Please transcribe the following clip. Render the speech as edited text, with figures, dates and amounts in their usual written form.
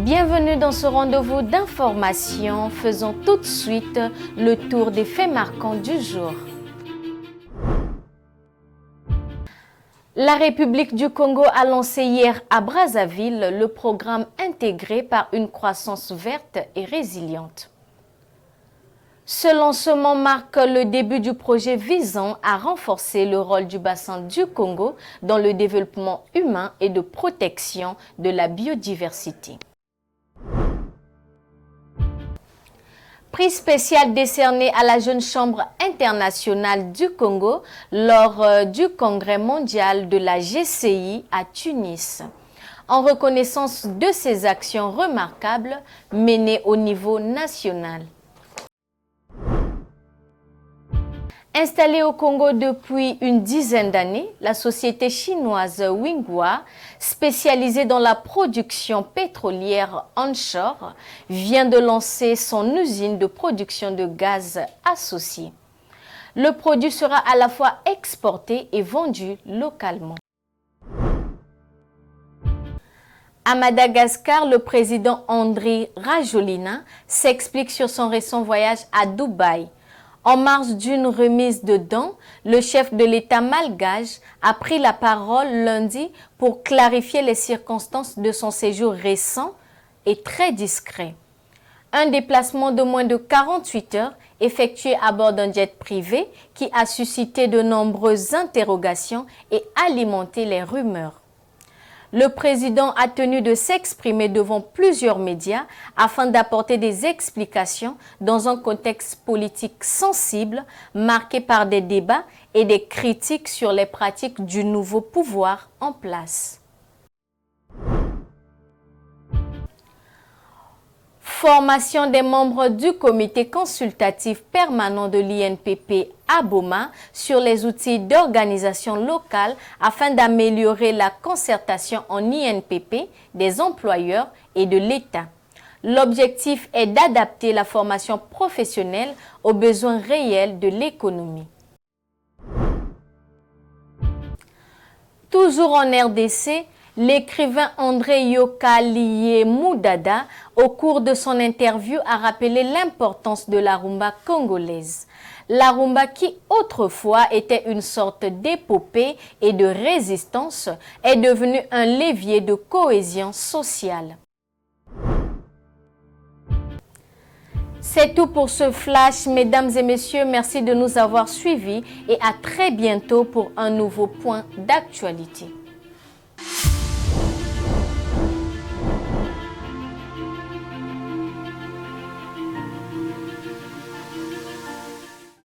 Bienvenue dans ce rendez-vous d'information. Faisons tout de suite le tour des faits marquants du jour. La République du Congo a lancé hier à Brazzaville le programme intégré par une croissance verte et résiliente. Ce lancement marque le début du projet visant à renforcer le rôle du bassin du Congo dans le développement humain et de protection de la biodiversité. Prix spécial décerné à la Jeune Chambre internationale du Congo lors du Congrès mondial de la GCI à Tunis, en reconnaissance de ses actions remarquables menées au niveau national. Installée au Congo depuis une dizaine d'années, la société chinoise Winghua, spécialisée dans la production pétrolière onshore, vient de lancer son usine de production de gaz associé. Le produit sera à la fois exporté et vendu localement. À Madagascar, le président Andry Rajoelina s'explique sur son récent voyage à Dubaï. En marge d'une remise de dons, le chef de l'État malgache a pris la parole lundi pour clarifier les circonstances de son séjour récent et très discret. Un déplacement de moins de 48 heures effectué à bord d'un jet privé qui a suscité de nombreuses interrogations et alimenté les rumeurs. Le président a tenu de s'exprimer devant plusieurs médias afin d'apporter des explications dans un contexte politique sensible marqué par des débats et des critiques sur les pratiques du nouveau pouvoir en place. Formation des membres du comité consultatif permanent de l'INPP à Boma sur les outils d'organisation locale afin d'améliorer la concertation en INPP des employeurs et de l'État. L'objectif est d'adapter la formation professionnelle aux besoins réels de l'économie. Toujours en RDC, l'écrivain André Yokaliye Moudada, au cours de son interview, a rappelé l'importance de la rumba congolaise. La rumba qui autrefois était une sorte d'épopée et de résistance est devenue un levier de cohésion sociale. C'est tout pour ce flash, mesdames et messieurs, merci de nous avoir suivis et à très bientôt pour un nouveau point d'actualité.